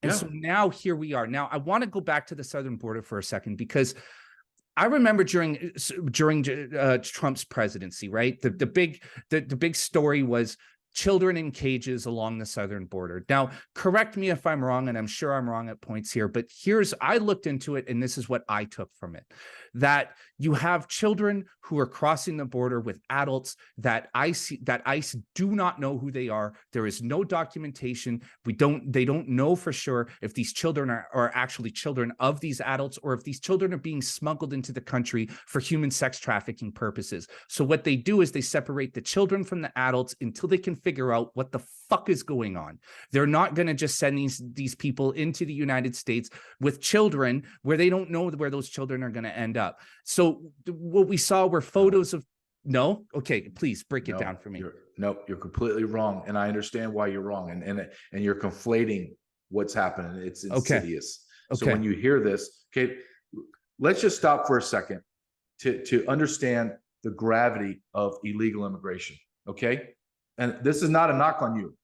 And Yeah. so now here we are. Now I want to go back to the southern border for a second, because I remember during Trump's presidency, right? The big story was children in cages along the southern border. Now, correct me if I'm wrong, and I'm sure I'm wrong at points here, but I looked into it, and this is what I took from it: that you have children who are crossing the border with adults that ICE do not know who they are. There is no documentation. They don't know for sure if these children are actually children of these adults, or if these children are being smuggled into the country for human sex trafficking purposes. So what they do is they separate the children from the adults until they can figure out what the fuck is going on. They're not going to just send these people into the United States with children where they don't know where those children are going to end up. So what we saw were photos of no. Okay, please break it down for me. You're completely wrong, and I understand why you're wrong, and you're conflating what's happening. It's insidious. Okay. So when you hear this, okay, let's just stop for a second to understand the gravity of illegal immigration. Okay. And this is not a knock on you,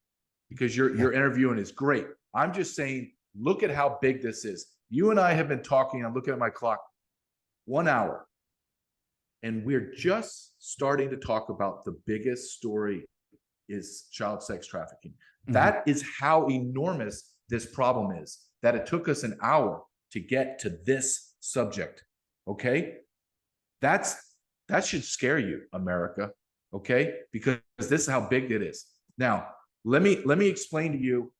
because your interviewing is great. I'm just saying, look at how big this is. You and I have been talking, I'm looking at my clock, 1 hour. And we're just starting to talk about the biggest story is child sex trafficking. Mm-hmm. That is how enormous this problem is, that it took us an hour to get to this subject. Okay. That should scare you, America. Okay, because this is how big it is. Now, let me explain to you.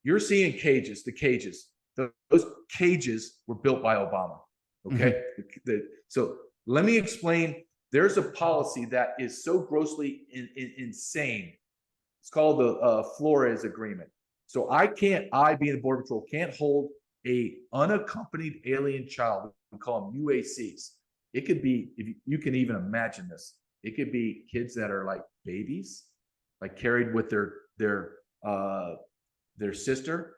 You're seeing cages, the cages. Those cages were built by Obama. Okay, mm-hmm. So let me explain. There's a policy that is so grossly insane. It's called the Flores Agreement. So I being the Border Patrol, can't hold a unaccompanied alien child. We call them UACs. It could be, if you can even imagine this, it could be kids that are like babies, like carried with their sister,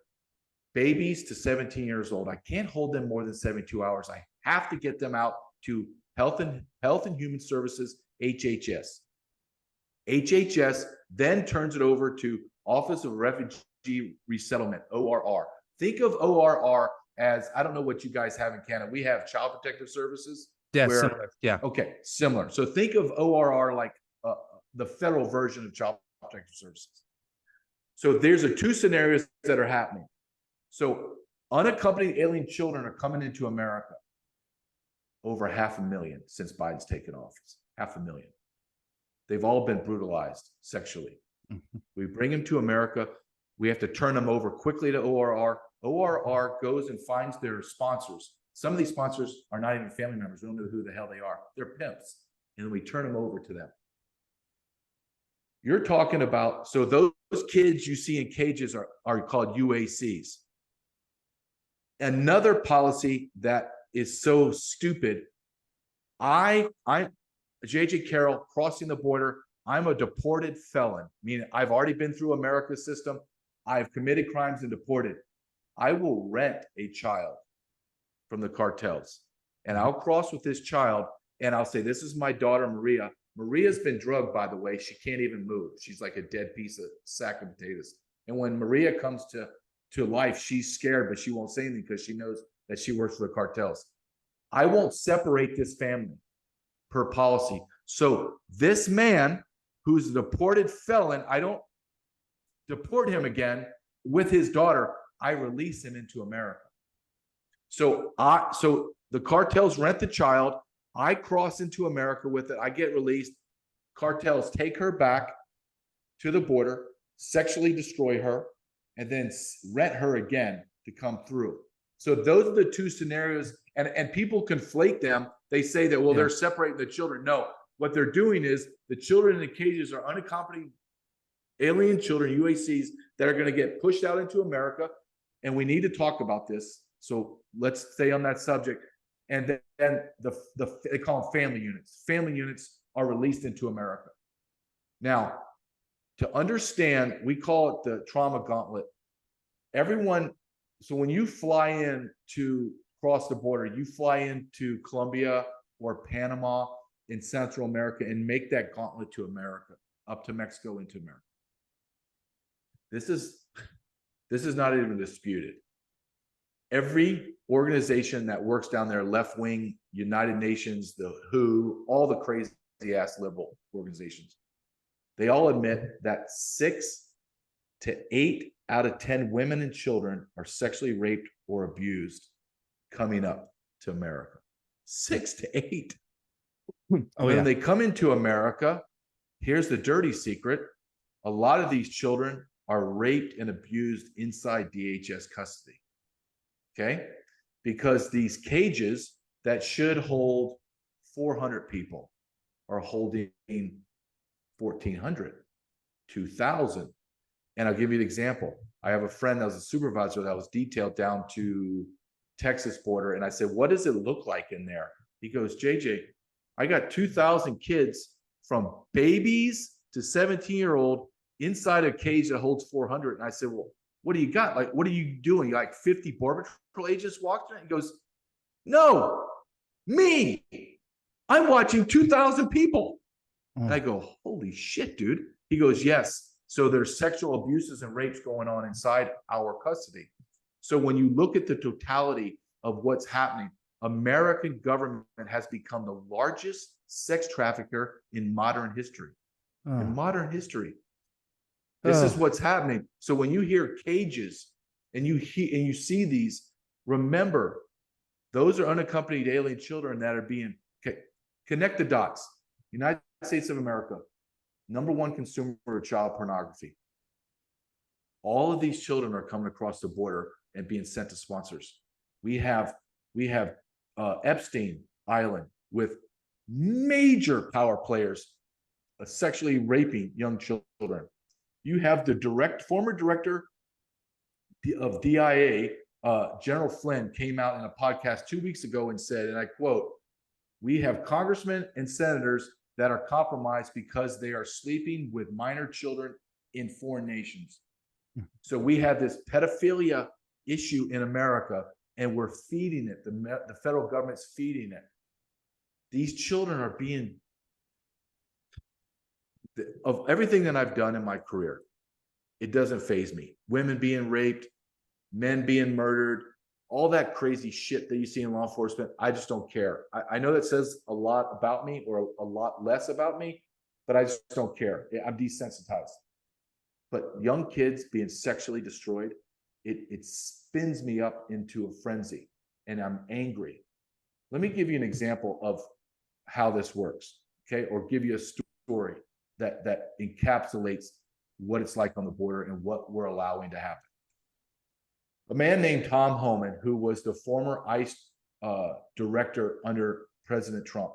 babies to 17 years old. I can't hold them more than 72 hours. I have to get them out to Health and Human Services, HHS. HHS then turns it over to Office of Refugee Resettlement, ORR. Think of ORR as, I don't know what you guys have in Canada. We have Child Protective Services. Yeah, similar. Yeah. Okay, similar. So think of ORR like the federal version of Child Protective Services. So there's two scenarios that are happening. So unaccompanied alien children are coming into America. Over 500,000 since Biden's taken office. 500,000. They've all been brutalized sexually. Mm-hmm. We bring them to America. We have to turn them over quickly to ORR. ORR goes and finds their sponsors. Some of these sponsors are not even family members. We don't know who the hell they are. They're pimps. And then we turn them over to them. You're talking about, so those kids you see in cages are called UACs. Another policy that is so stupid. I'm J.J. Carrell, crossing the border. I'm a deported felon, meaning I've already been through America's system. I've committed crimes and deported. I will rent a child from the cartels, and I'll cross with this child, and I'll say, this is my daughter, Maria. Maria's been drugged, by the way. She can't even move. She's like a dead sack of potatoes. And when Maria comes to life, she's scared, but she won't say anything because she knows that she works for the cartels. I won't separate this family per policy. So this man who's a deported felon, I don't deport him again with his daughter. I release him into America. So the cartels rent the child. I cross into America with it. I get released. Cartels take her back to the border, sexually destroy her, and then rent her again to come through. So those are the two scenarios. And people conflate them. They say that, well, they're separating the children. No, what they're doing is the children in the cages are unaccompanied alien children, UACs, that are going to get pushed out into America. And we need to talk about this. So let's stay on that subject. And then they call them family units. Family units are released into America. Now, to understand, we call it the trauma gauntlet. So when you fly in to cross the border, you fly into Colombia or Panama in Central America and make that gauntlet to America, up to Mexico into America. This is not even disputed. every organization that works down there, left wing, United Nations, the WHO, all the crazy ass liberal organizations, they all admit that 6 to 8 out of 10 women and children are sexually raped or abused coming up to America. 6 to 8. Oh, When yeah. they come into America, here's the dirty secret. A lot of these children are raped and abused inside DHS custody. Okay? Because these cages that should hold 400 people are holding 1,400, 2,000. And I'll give you an example. I have a friend that was a supervisor that was detailed down to Texas border. And I said, what does it look like in there? He goes, JJ, I got 2,000 kids from babies to 17-year-old inside a cage that holds 400. And I said, well, what do you got? Like, what are you doing? Like 50 Border Patrol agents walked in? He goes, no, me. I'm watching 2,000 people. And I go, holy shit, dude. He goes, yes. So there's sexual abuses and rapes going on inside our custody. So when you look at the totality of what's happening, American government has become the largest sex trafficker in modern history. In modern history. This is what's happening. So when you hear cages and you see these, remember, those are unaccompanied alien children that are being, connect the dots. United States of America, #1 consumer of child pornography. All of these children are coming across the border and being sent to sponsors. We have Epstein Island with major power players sexually raping young children. You have the former director of DIA, General Flynn, came out in a podcast 2 weeks ago and said, and I quote, we have congressmen and senators that are compromised because they are sleeping with minor children in foreign nations. So we have this pedophilia issue in America, and we're feeding it. The federal government's feeding it. These children are being, of everything that I've done in my career, it doesn't faze me. Women being raped, men being murdered, all that crazy shit that you see in law enforcement, I just don't care. I know that says a lot about me or a lot less about me, but I just don't care. I'm desensitized. But young kids being sexually destroyed, it spins me up into a frenzy, and I'm angry. Let me give you an example of how this works, okay? Or give you a story that encapsulates what it's like on the border and what we're allowing to happen. A man named Tom Homan, who was the former ICE director under President Trump,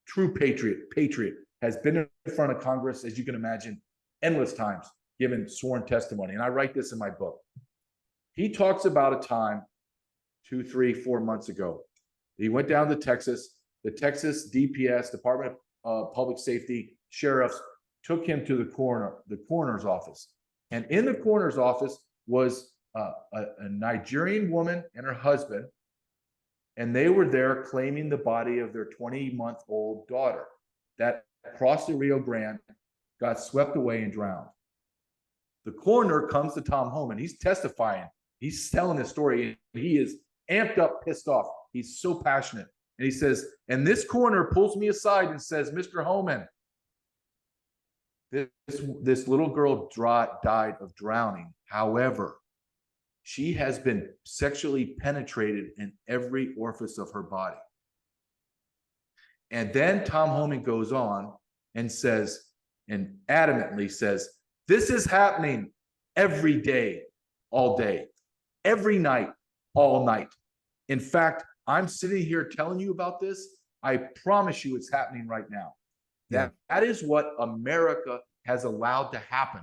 true patriot, has been in front of Congress, as you can imagine, endless times, given sworn testimony. And I write this in my book. He talks about a time 2, 3, 4 months ago. He went down to Texas. The Texas DPS, Department of Public Safety, sheriffs took him to the coroner's office. And in the coroner's office was a Nigerian woman and her husband, and they were there claiming the body of their 20-month-old daughter that crossed the Rio Grande, got swept away and drowned. The coroner comes to Tom Homan. He's testifying. He's telling his story. He is amped up, pissed off. He's so passionate. And he says, and this coroner pulls me aside and says, Mr. Homan, this little girl died of drowning. However, she has been sexually penetrated in every orifice of her body. And then Tom Homan goes on and says, and adamantly says, this is happening every day, all day, every night, all night. In fact, I'm sitting here telling you about this. I promise you it's happening right now. That is what America has allowed to happen.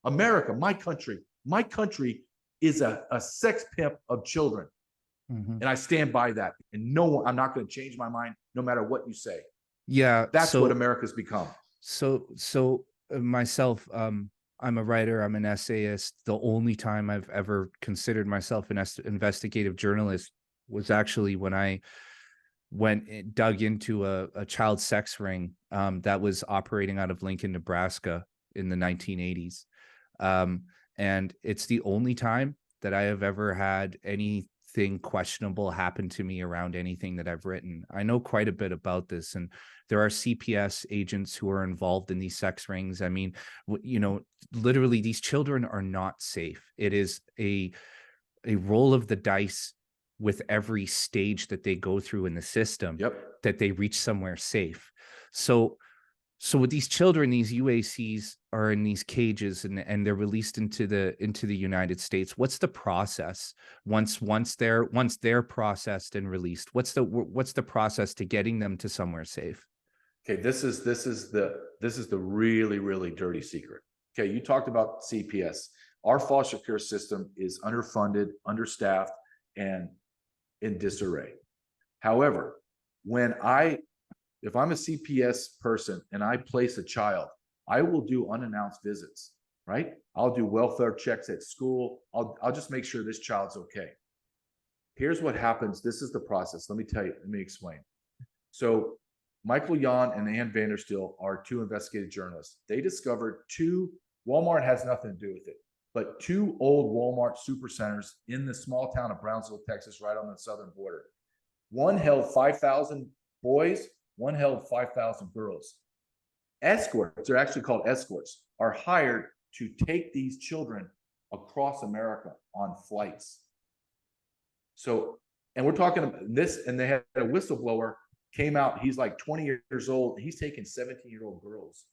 America, my country is a sex pimp of children. And I stand by that. And I'm not going to change my mind no matter what you say. Yeah. That's what America's become. So myself, I'm a writer, I'm an essayist. The only time I've ever considered myself an investigative journalist was actually when I dug into a child sex ring that was operating out of Lincoln, Nebraska in the 1980s. And it's the only time that I have ever had anything anything questionable happen to me around anything that I've written. I know quite a bit about this, and there are CPS agents who are involved in these sex rings. I mean, literally these children are not safe. It is a roll of the dice with every stage that they go through in the system, Yep. that they reach somewhere safe. So with these children, these UACs are in these cages, and they're released into the United States. What's the process once they're processed and released? What's the process to getting them to somewhere safe? Okay, this is the really, really dirty secret. Okay, you talked about CPS. Our foster care system is underfunded, understaffed, and in disarray. However, if I'm a CPS person and I place a child, I will do unannounced visits, right? I'll do welfare checks at school. I'll just make sure this child's okay. Here's what happens. This is the process. Let me explain. So Michael Yon and Ann Vandersteel are two investigative journalists. They discovered Walmart has nothing to do with it, but two old Walmart supercenters in the small town of Brownsville, Texas, right on the southern border. One held 5,000 boys, one held 5,000 girls. Escorts, they're actually called escorts, are hired to take these children across America on flights. So, and we're talking about this, and they had a whistleblower came out. He's like 20 years old. He's taking 17-year-old girls,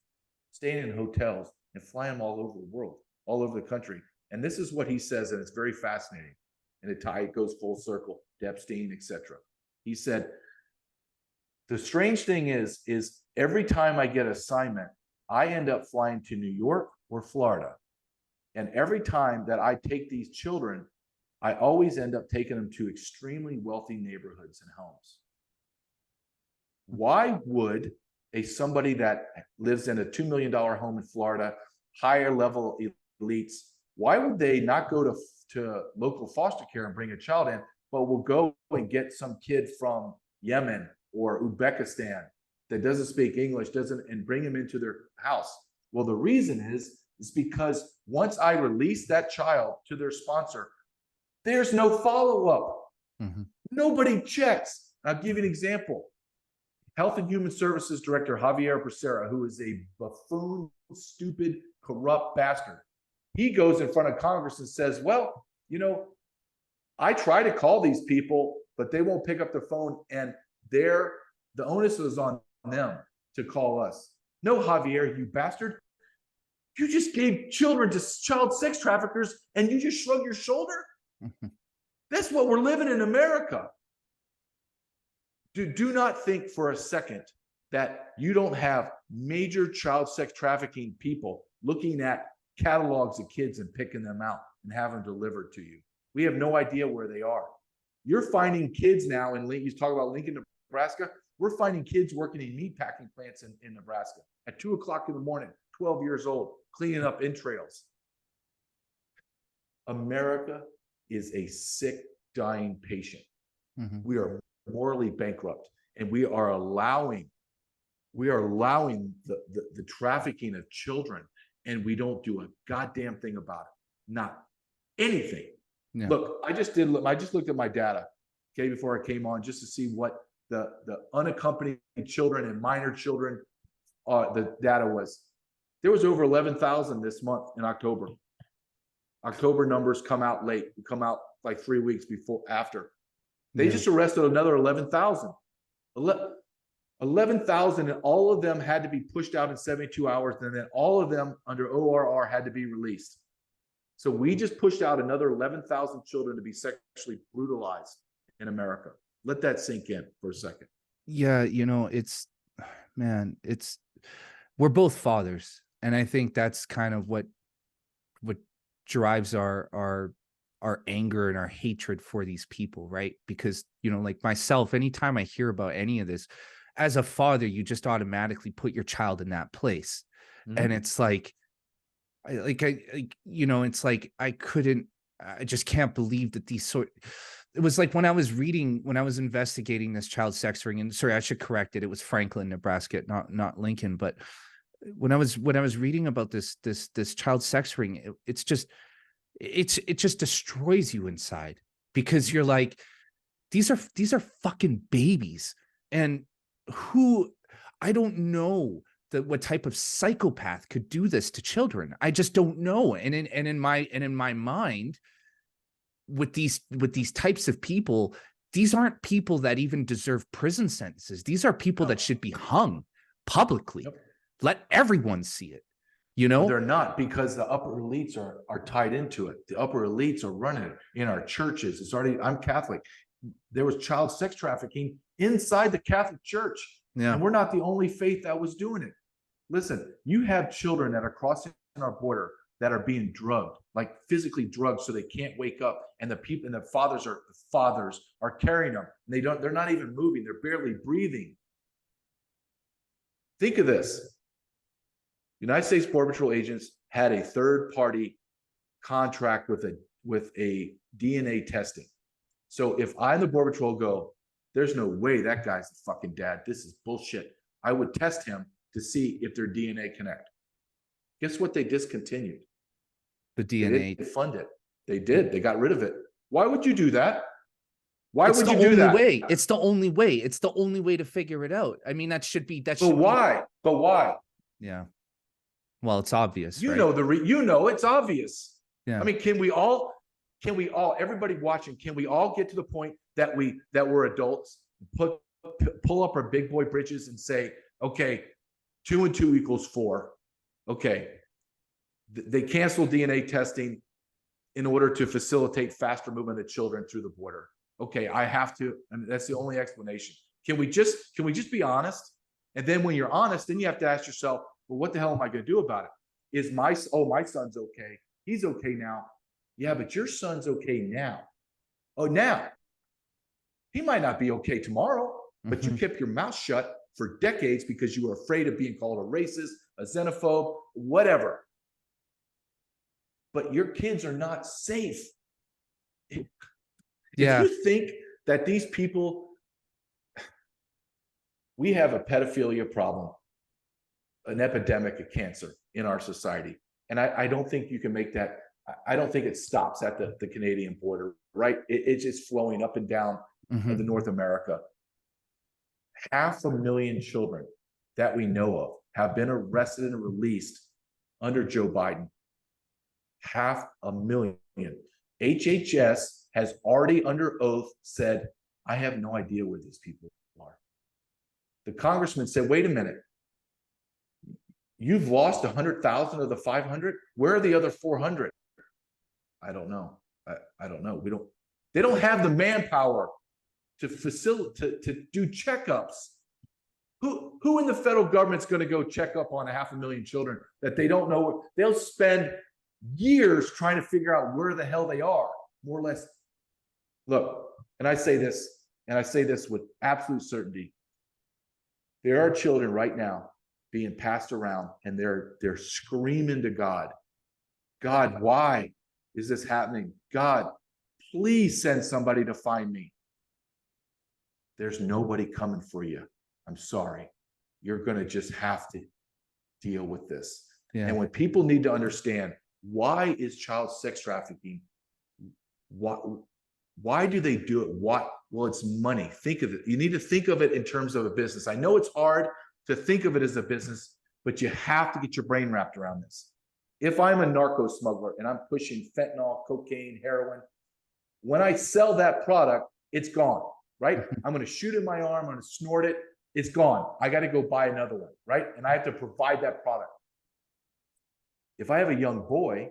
staying in hotels and flying them all over the world, all over the country. And this is what he says, and it's very fascinating. And it goes full circle, to Epstein, etc. He said, the strange thing is every time I get assignment, I end up flying to New York or Florida. And every time that I take these children, I always end up taking them to extremely wealthy neighborhoods and homes. Why would somebody that lives in a $2 million home in Florida, higher level elites, why would they not go to local foster care and bring a child in, but will go and get some kid from Yemen or Uzbekistan that doesn't speak English, and bring him into their house? Well, the reason is because once I release that child to their sponsor, there's no follow-up. Mm-hmm. Nobody checks. I'll give you an example. Health and Human Services Director Javier Becerra, who is a buffoon, stupid, corrupt bastard, he goes in front of Congress and says, well, I try to call these people, but they won't pick up the phone, and the onus is on them to call us. No, Javier, you bastard. You just gave children to child sex traffickers and you just shrug your shoulder? That's what we're living in America. Do not think for a second that you don't have major child sex trafficking people looking at catalogs of kids and picking them out and have them delivered to you. We have no idea where they are. You're finding kids now in Lincoln. You talk about Lincoln, Nebraska. We're finding kids working in meat packing plants in Nebraska at 2 o'clock in the morning, 12 years old, cleaning up entrails. America is a sick, dying patient. Mm-hmm. We are morally bankrupt, and we are allowing the trafficking of children, and we don't do a goddamn thing about it. Not anything. Yeah. Look, I just looked at my data, okay, before I came on, just to see what the unaccompanied children and minor children, the data was. There was over 11,000 this month in October. October numbers come out late. They come out like 3 weeks after. They just arrested another 11,000. 11,000, and all of them had to be pushed out in 72 hours, and then all of them under ORR had to be released. So we just pushed out another 11,000 children to be sexually brutalized in America. Let that sink in for a second. Yeah, we're both fathers, and I think that's kind of what drives our anger and our hatred for these people, right? Because, like myself, anytime I hear about any of this, as a father, you just automatically put your child in that place. Mm-hmm. And it's like, I just can't believe that it was like when I was investigating this child sex ring, and sorry, I should correct it. It was Franklin, Nebraska, not Lincoln. But when I was reading about this child sex ring, it just destroys you inside. because you're like, these are fucking babies. And I don't know what type of psychopath could do this to children. I just don't know. And in my mind, with these types of people, these aren't people that even deserve prison sentences. These are people that should be hung publicly. Yep. Let everyone see it. You know, they're not, because the upper elites are tied into it. The upper elites are running it in our churches. It's already, I'm Catholic. There was child sex trafficking inside the Catholic Church. Yeah. And we're not the only faith that was doing it. Listen, you have children that are crossing our border that are being drugged, like physically drugged, so they can't wake up. And the people and the fathers are carrying them. And they're not even moving. They're barely breathing. Think of this. United States Border Patrol agents had a third-party contract with a DNA testing. So if I and the Border Patrol go, there's no way that guy's the fucking dad. This is bullshit. I would test him to see if their DNA connect. Guess what? They discontinued the DNA. They fund it. They did. They got rid of it. Why would you do that? Why would you do that? It's the only way. It's the only way to figure it out. I mean, that should be. But why? But why? Yeah. Well, it's obvious. You know, it's obvious. Yeah. I mean, can we all, everybody watching, can we all get to the point that we're adults, pull up our big boy britches and say, okay, 2 and 2 equals 4. Okay. They canceled DNA testing in order to facilitate faster movement of children through the border. Okay, I have to, and that's the only explanation. Can we just be honest? And then when you're honest, then you have to ask yourself, well, what the hell am I going to do about it? Is my son's okay. He's okay now. Yeah, but your son's okay now. Oh, now. He might not be okay tomorrow, but you kept your mouth shut for decades because you were afraid of being called a racist, a xenophobe, whatever. But your kids are not safe. Yeah. If you think that these people, we have a pedophilia problem, an epidemic of cancer in our society. And I don't think you can make that, I don't think it stops at the Canadian border, right? It's just flowing up and down the North America. 500,000 children that we know of have been arrested and released under Joe Biden. 500,000. HHS has already under oath said, I have no idea where these people are. The congressman said, wait a minute. You've lost 100,000 of the 500. Where are the other 400? I don't know. I don't know. They don't have the manpower to facilitate, to do checkups. Who in the federal government's going to go check up on 500,000 children that they don't know? They'll spend years trying to figure out where the hell they are, more or less. Look, and I say this with absolute certainty. There are children right now being passed around and they're screaming to God, God, why is this happening? God, please send somebody to find me. There's nobody coming for you. I'm sorry. You're going to just have to deal with this. Yeah. And when people need to understand, why is child sex trafficking? Why do they do it? Well, it's money. Think of it. You need to think of it in terms of a business. I know it's hard to think of it as a business, but you have to get your brain wrapped around this. If I'm a narco smuggler and I'm pushing fentanyl, cocaine, heroin, when I sell that product, it's gone, right? I'm going to shoot in my arm, I'm going to snort it. It's gone. I got to go buy another one, right? And I have to provide that product. If I have a young boy,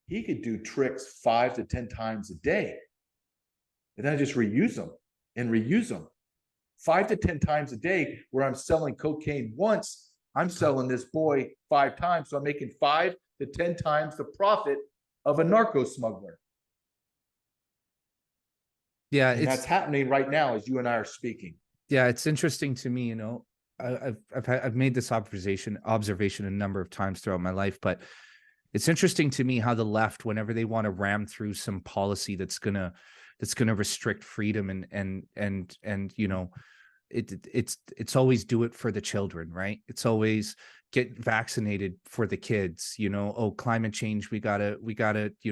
he could do tricks 5 to 10 times a day. And then I just reuse them and reuse them. 5 to 10 times a day, where I'm selling cocaine once, I'm selling this boy 5 times. So I'm making 5 to 10 times the profit of a narco smuggler. Yeah, and that's happening right now as you and I are speaking. Yeah, it's interesting to me, you know. I've made this observation a number of times throughout my life, but it's interesting to me how the left, whenever they want to ram through some policy that's gonna restrict freedom and you know, it's always do it for the children, right? It's always get vaccinated for the kids, oh, climate change, we gotta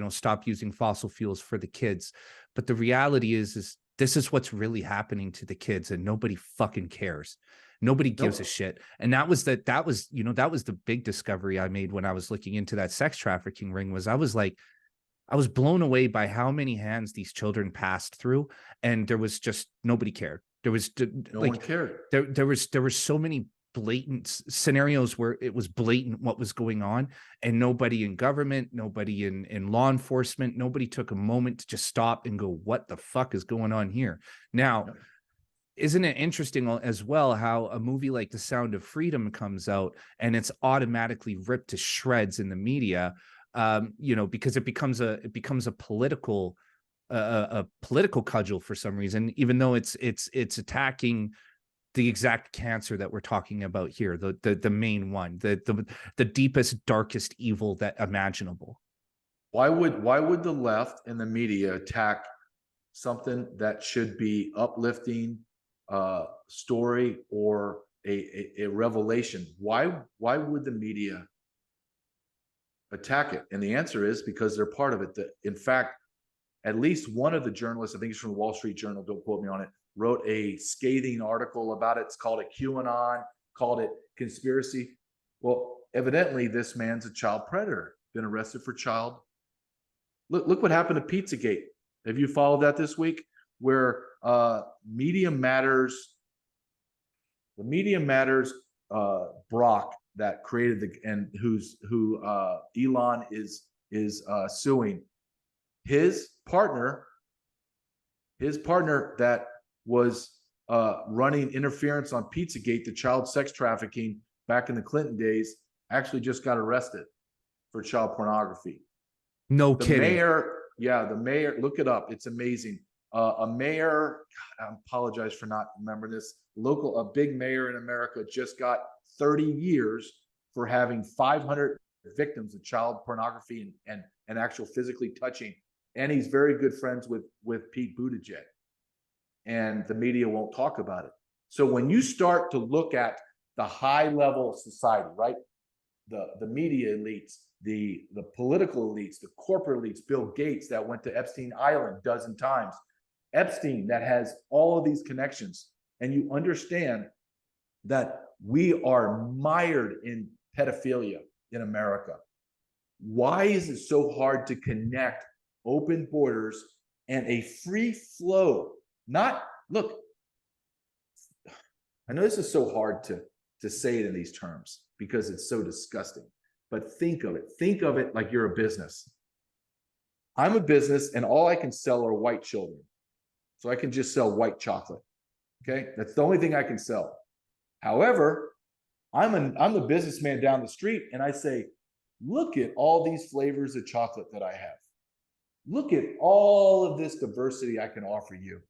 stop using fossil fuels for the kids. But the reality is this is what's really happening to the kids, and nobody fucking cares. Nobody gives a Nope. shit. And that was the big discovery I made when I was looking into that sex trafficking ring. Was I was blown away by how many hands these children passed through, and there was just nobody cared. There was No one cared. there were so many blatant scenarios where it was blatant what was going on, and nobody in government, nobody in law enforcement, nobody took a moment to just stop and go, what the fuck is going on here? Now, isn't it interesting as well how a movie like The Sound of Freedom comes out and it's automatically ripped to shreds in the media, because it becomes a political cudgel for some reason, even though it's attacking the exact cancer that we're talking about here, the main one, the deepest, darkest evil that imaginable. Why would the left and the media attack something that should be uplifting story or a revelation? Why would the media attack it? And the answer is because they're part of it. In fact, at least one of the journalists, I think it's from the Wall Street Journal, don't quote me on it, wrote a scathing article about it. It's called a QAnon, called it conspiracy. Well, evidently this man's a child predator, been arrested for child. Look what happened to Pizzagate. Have you followed that this week? Where Media Matters, the Media Matters Brock that created who Elon is suing, his partner that was running interference on Pizzagate, the child sex trafficking back in the Clinton days, actually just got arrested for child pornography. No kidding. The mayor, look it up. It's amazing. A mayor, God, I apologize for not remembering this. A big mayor in America just got 30 years for having 500 victims of child pornography and actual physically touching. And he's very good friends with Pete Buttigieg. And the media won't talk about it. So when you start to look at the high level of society, right? The media elites, the political elites, the corporate elites, Bill Gates that went to Epstein Island a dozen times, Epstein that has all of these connections, and you understand that we are mired in pedophilia in America. Why is it so hard to connect open borders and a free flow? Look, I know this is so hard to say it in these terms because it's so disgusting, but think of it like you're a business. I'm a business and all I can sell are white children. So I can just sell white chocolate. Okay. That's the only thing I can sell. However, I'm the businessman down the street and I say, look at all these flavors of chocolate that I have. Look at all of this diversity I can offer you.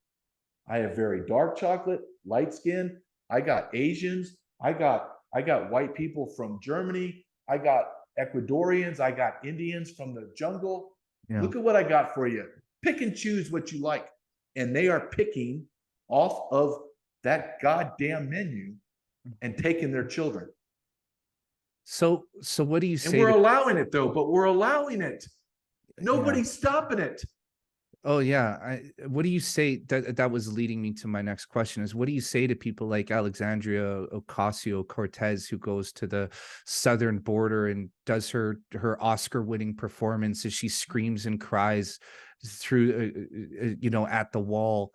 I have very dark chocolate, light skin. I got Asians. I got white people from Germany. I got Ecuadorians. I got Indians from the jungle. Yeah. Look at what I got for you. Pick and choose what you like. And they are picking off of that goddamn menu and taking their children. So what do you say? And we're allowing it though, but we're allowing it. Nobody's stopping it. Oh yeah. What do you say? That was leading me to my next question is, what do you say to people like Alexandria Ocasio-Cortez, who goes to the southern border and does her Oscar-winning performance as she screams and cries through, at the wall,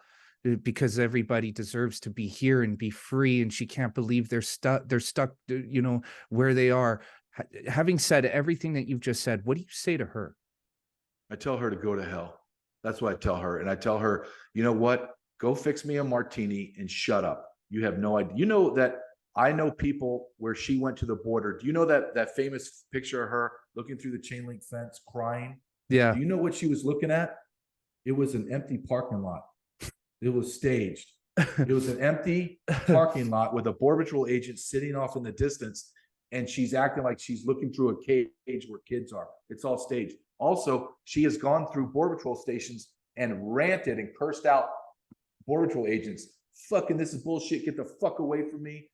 because everybody deserves to be here and be free, and she can't believe they're stuck, where they are. Having said everything that you've just said, what do you say to her? I tell her to go to hell. That's what I tell her. And I tell her, you know what? Go fix me a martini and shut up. You have no idea. You know that I know people where she went to the border. Do you know that famous picture of her looking through the chain link fence crying? Yeah. Do you know what she was looking at? It was an empty parking lot. It was staged. It was an empty parking lot with a Border Patrol agent sitting off in the distance. And she's acting like she's looking through a cage where kids are. It's all staged. Also, she has gone through Border Patrol stations and ranted and cursed out Border Patrol agents fucking, this is bullshit. Get the fuck away from me.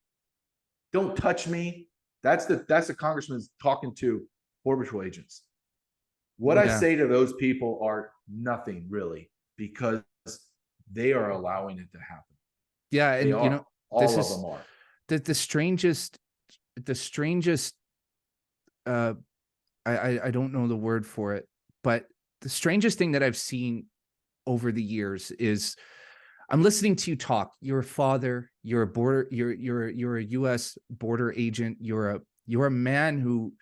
Don't touch me. That's the congressman's talking to Border Patrol agents. What I say to those people are nothing really, because they are allowing it to happen. Yeah. And you know, all of them are. The strangest, I don't know the word for it, but the strangest thing that I've seen over the years is I'm listening to you talk. You're a father, you're a border, you're a US border agent, you're a man who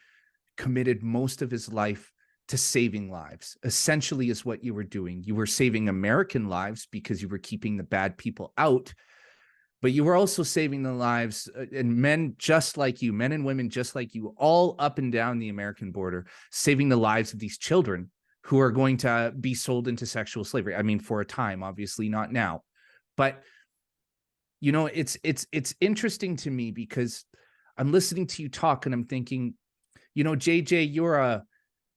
committed most of his life to saving lives, essentially, is what you were doing. You were saving American lives because you were keeping the bad people out, but you were also saving the lives and men just like you, men and women just like you, all up and down the American border, saving the lives of these children who are going to be sold into sexual slavery. I mean, for a time, obviously not now, but you know, it's interesting to me because I'm listening to you talk and I'm thinking, you know, JJ,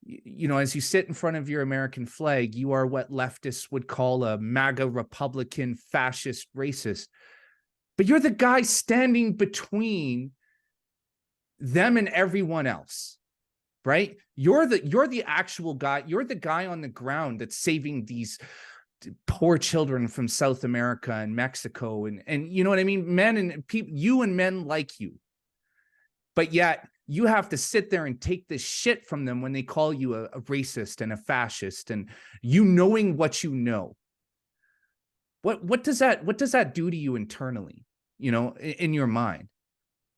you know, as you sit in front of your American flag, you are what leftists would call a MAGA Republican, fascist, racist. But you're the guy standing between them and everyone else, right? You're the actual guy. You're the guy on the ground that's saving these poor children from South America and Mexico, and you know what I mean? Men and people, you and men like you. But yet you have to sit there and take this shit from them when they call you a racist and a fascist, and you knowing what you know. What does that do to you internally, you know, in your mind?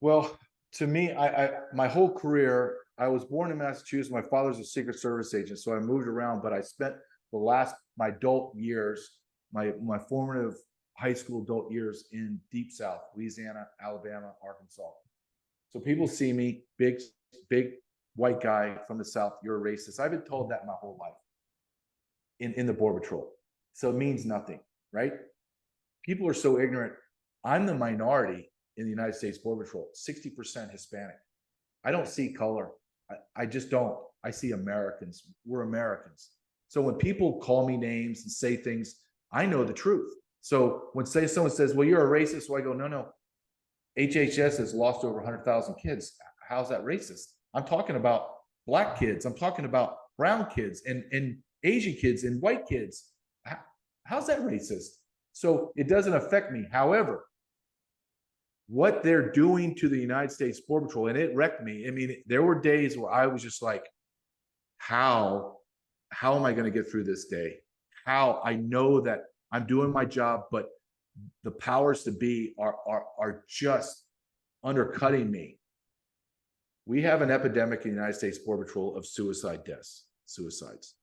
Well, to me, I my whole career, I was born in Massachusetts. My father's a Secret Service agent, so I moved around, but I spent my adult years, my formative high school adult years in Deep South, Louisiana, Alabama, Arkansas. So people see me, big white guy from the South, you're a racist. I've been told that my whole life in the Border Patrol. So it means nothing, right? People are so ignorant. I'm the minority in the United States Border Patrol, 60% Hispanic. I don't see color. I just don't. I see Americans. We're Americans. So when people call me names and say things, I know the truth. So when someone says, well, you're a racist, so I go, no. HHS has lost over 100,000 kids. How's that racist? I'm talking about black kids. I'm talking about brown kids and Asian kids and white kids. How's that racist? So it doesn't affect me. However, what they're doing to the United States Border Patrol, and it wrecked me. I mean, there were days where I was just like, how am I going to get through this day? How? I know that I'm doing my job, but the powers to be are just undercutting me. We have an epidemic in the United States Border Patrol of suicides.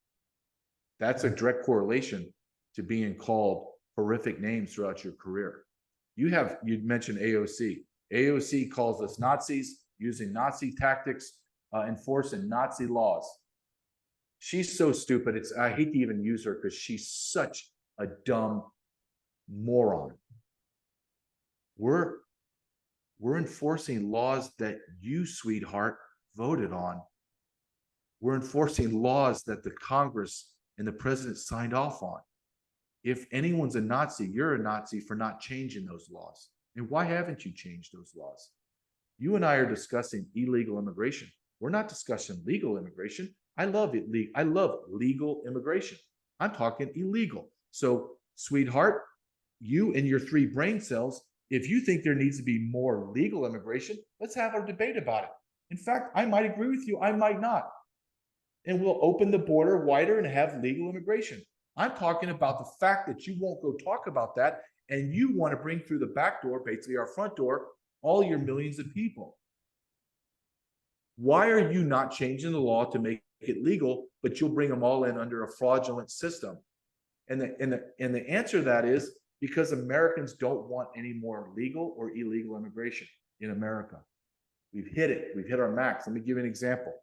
That's a direct correlation to being called horrific names throughout your career. You mentioned AOC. AOC calls us Nazis, using Nazi tactics, enforcing Nazi laws. She's so stupid. I hate to even use her because she's such a dumb moron. We're enforcing laws that you, sweetheart, voted on. We're enforcing laws that the Congress and the president signed off on. If anyone's a Nazi, you're a Nazi for not changing those laws. And why haven't you changed those laws? You and I are discussing illegal immigration. We're not discussing legal immigration. I love legal immigration. I'm talking illegal. So, sweetheart, you and your 3 brain cells, if you think there needs to be more legal immigration, let's have a debate about it. In fact, I might agree with you. I might not. And we'll open the border wider and have legal immigration. I'm talking about the fact that you won't go talk about that, and you want to bring through the back door, basically our front door, all your millions of people. Why are you not changing the law to make it legal, but you'll bring them all in under a fraudulent system? And the answer to that is because Americans don't want any more legal or illegal immigration in America. We've hit it. We've hit our max. Let me give you an example.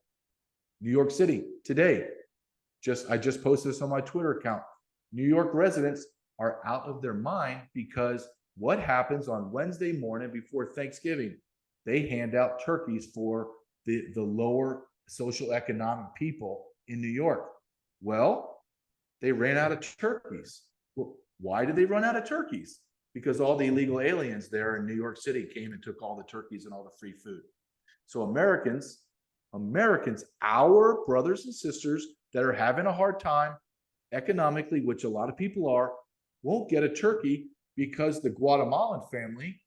New York City today. I just posted this on my Twitter account. New York residents are out of their mind because what happens on Wednesday morning before Thanksgiving? They hand out turkeys for the lower socioeconomic people in New York. Well, they ran out of turkeys. Well, why did they run out of turkeys? because all the illegal aliens there in New York City came and took all the turkeys and all the free food. So Americans, our brothers and sisters that are having a hard time economically, which a lot of people are, won't get a turkey because the Guatemalan family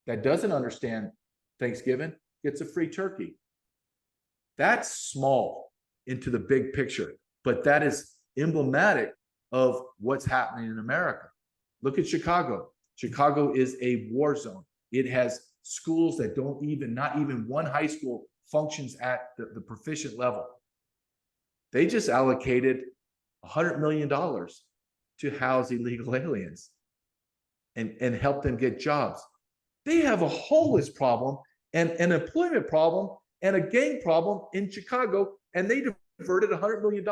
that doesn't understand Thanksgiving gets a free turkey. That's small into the big picture, but that is emblematic of what's happening in America. Look at Chicago. Chicago is a war zone. It has schools that don't even, not even one high school functions at the proficient level. They just allocated $100 million to house illegal aliens and help them get jobs. They have a homeless problem and an employment problem and a gang problem in Chicago, and they diverted $100 million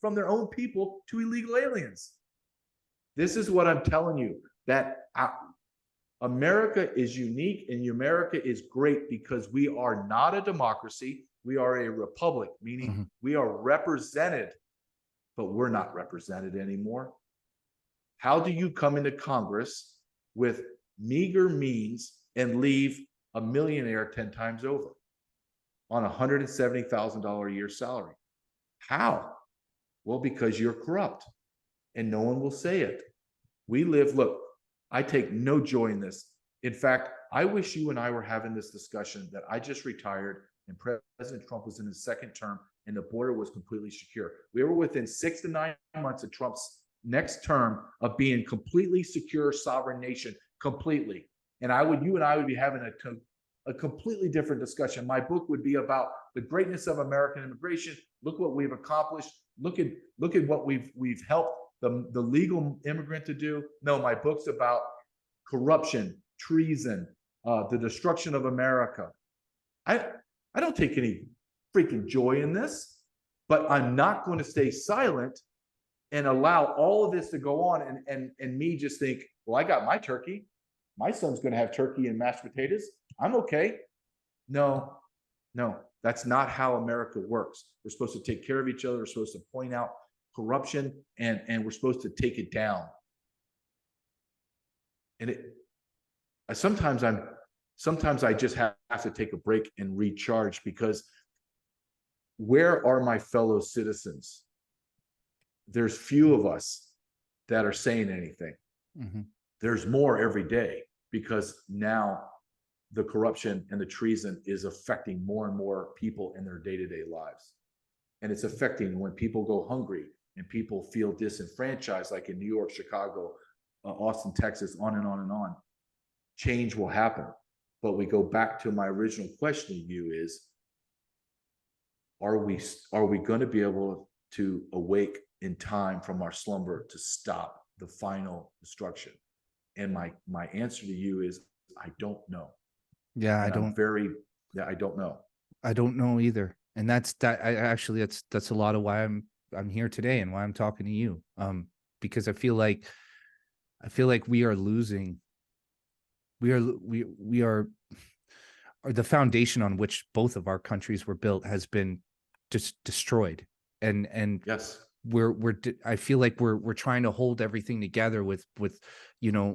from their own people to illegal aliens. This is what I'm telling you, that America is unique and America is great because we are not a democracy. We are a republic, meaning we are represented, but we're not represented anymore. How do you come into Congress with meager means and leave a millionaire 10 times over on $170,000 a year salary? How? Well, because you're corrupt and no one will say it. We live, look, I take no joy in this. In fact, I wish you and I were having this discussion that I just retired and President Trump was in his second term and the border was completely secure. We were within 6 to 9 months of Trump's next term of being completely secure sovereign nation, completely. And you and I would be having a completely different discussion. My book would be about the greatness of American immigration. Look what we've accomplished. Look at what we've helped the legal immigrant to do. No, my book's about corruption, treason, the destruction of America. I don't take any freaking joy in this, but I'm not going to stay silent and allow all of this to go on and me just think, well, I got my turkey. My son's going to have turkey and mashed potatoes. I'm okay. No, that's not how America works. We're supposed to take care of each other. We're supposed to point out corruption and we're supposed to take it down. And sometimes I just have to take a break and recharge, because where are my fellow citizens? There's few of us that are saying anything. There's more every day, because now the corruption and the treason is affecting more and more people in their day-to-day lives. And it's affecting when people go hungry and people feel disenfranchised, like in New York, Chicago, Austin, Texas, on and on and on. Change will happen. But we go back to my original question to you is, are we going to be able to awake in time from our slumber to stop the final destruction? And my answer to you is, I don't know. Yeah, and I don't know. I don't know either. And that's a lot of why I'm here today and why I'm talking to you. Because I feel like we are losing. We are the foundation on which both of our countries were built has been just destroyed. And yes, I feel like we're trying to hold everything together with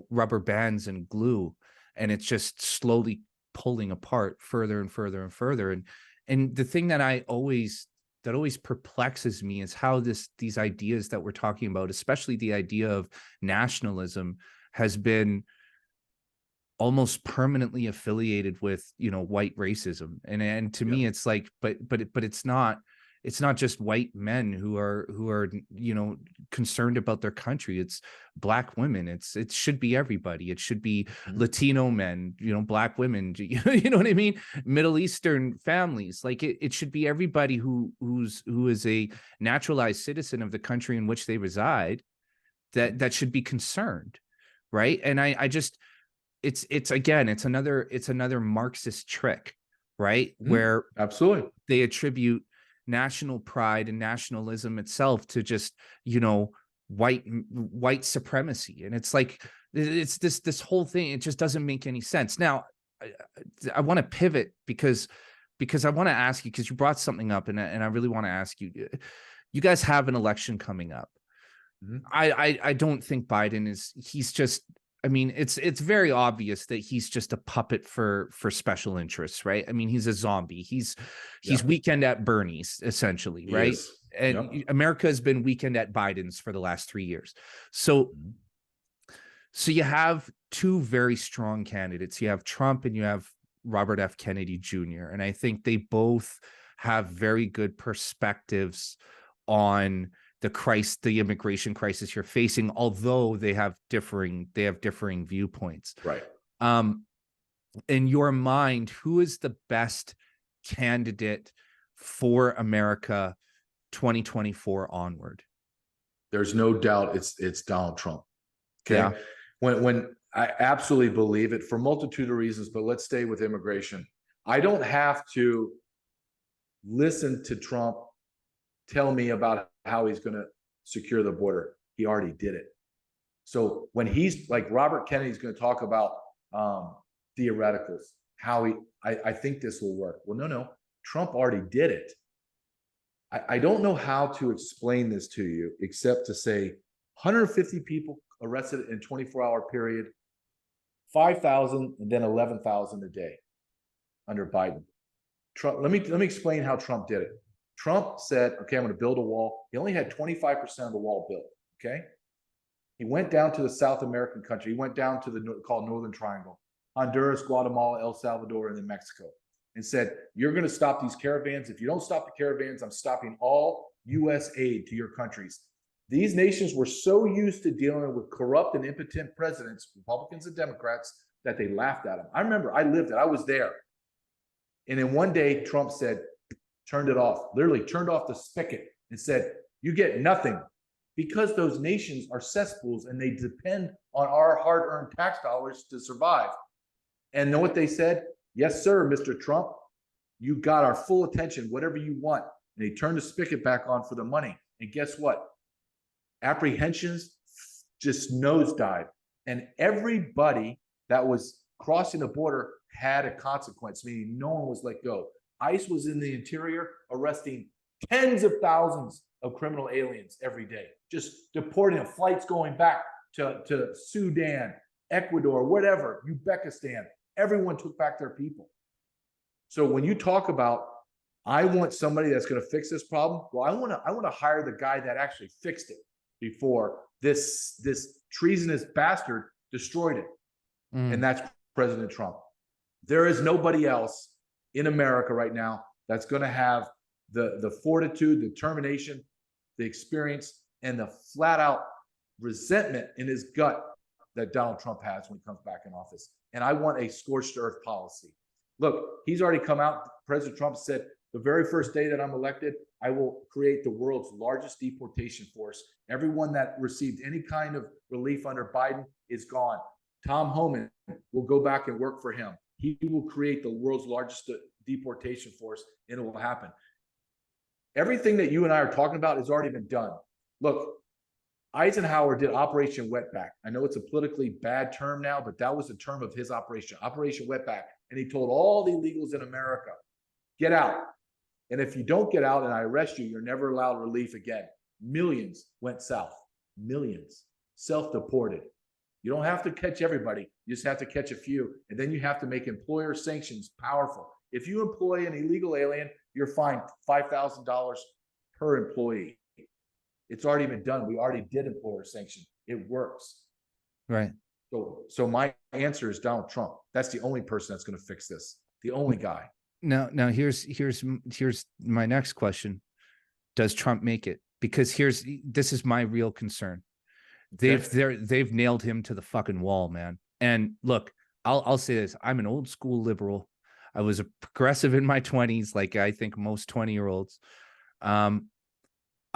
rubber bands and glue, and it's just slowly pulling apart further and further and further. And the thing that always perplexes me is how these ideas that we're talking about, especially the idea of nationalism, has been almost permanently affiliated with white racism. And to me it's like, but it's not just white men who are concerned about their country. It's Black women. It should be everybody. It should be Latino men, Black women, you know what I mean? Middle Eastern families. Like it should be everybody who is a naturalized citizen of the country in which they reside that should be concerned. Right. And I just, it's another Marxist trick, right? Where absolutely they attribute national pride and nationalism itself to just white supremacy. And it's like, it's this whole thing, it just doesn't make any sense. Now I want to pivot because I want to ask you, because you brought something up, and I really want to ask you. You guys have an election coming up. I don't think Biden he's just I mean, it's very obvious that he's just a puppet for special interests, right? I mean, he's a zombie. He's Weekend at Bernie's, essentially, He right? is. And Yep. America has been Weekend at Biden's for the last 3 years. So Mhm. so you have two very strong candidates. You have Trump and you have Robert F. Kennedy Jr. And I think they both have very good perspectives on the immigration crisis you're facing, although they have differing viewpoints. Right. In your mind, who is the best candidate for America 2024 onward? There's no doubt it's Donald Trump. Okay. Yeah. When I absolutely believe it for a multitude of reasons, but let's stay with immigration. I don't have to listen to Trump tell me about how he's going to secure the border. He already did it. So when he's like Robert Kennedy's going to talk about theoreticals, how I think this will work. Well, no, Trump already did it. I don't know how to explain this to you except to say 150 people arrested in 24-hour period, 5,000 and then 11,000 a day under Biden. Trump, let me explain how Trump did it. Trump said, okay, I'm going to build a wall. He only had 25% of the wall built. Okay. He went down to the South American country. He went down to the called Northern Triangle, Honduras, Guatemala, El Salvador, and then Mexico, and said, you're going to stop these caravans. If you don't stop the caravans, I'm stopping all U.S. aid to your countries. These nations were so used to dealing with corrupt and impotent presidents, Republicans and Democrats, that they laughed at him. I remember I lived it. I was there. And then one day, Trump said, turned it off, literally turned off the spigot and said, you get nothing, because those nations are cesspools and they depend on our hard-earned tax dollars to survive. And know what they said? Yes, sir, Mr. Trump, you got our full attention, whatever you want. And they turned the spigot back on for the money. And guess what? Apprehensions just nosedived. And everybody that was crossing the border had a consequence, meaning no one was let go. ICE was in the interior arresting tens of thousands of criminal aliens every day, just deporting them, flights going back to Sudan, Ecuador, whatever, Uzbekistan. Everyone took back their people. So when you talk about, I want somebody that's going to fix this problem, well, I want to hire the guy that actually fixed it before this treasonous bastard destroyed it. And that's President Trump. There is nobody else in America right now that's going to have the fortitude, the determination, the experience, and the flat out resentment in his gut that Donald Trump has when he comes back in office. And I want a scorched earth policy. Look, he's already come out. President Trump said, the very first day that I'm elected, I will create the world's largest deportation force. Everyone that received any kind of relief under Biden is gone. Tom Homan will go back and work for him. He will create the world's largest deportation force, and it will happen. Everything that you and I are talking about has already been done. Look, Eisenhower did Operation Wetback. I know it's a politically bad term now, but that was the term of his operation, Operation Wetback. And he told all the illegals in America, get out. And if you don't get out and I arrest you, you're never allowed relief again. Millions went south. Millions. Self-deported. You don't have to catch everybody. You just have to catch a few. And then you have to make employer sanctions powerful. If you employ an illegal alien, you're fined $5,000 per employee. It's already been done. We already did employer sanction. It works. Right. So my answer is Donald Trump. That's the only person that's going to fix this. The only guy. Now here's my next question. Does Trump make it? Because this is my real concern. They've nailed him to the fucking wall, man. And look, I'll say this. I'm an old school liberal. I was a progressive in my 20s, like I think most 20-year-olds.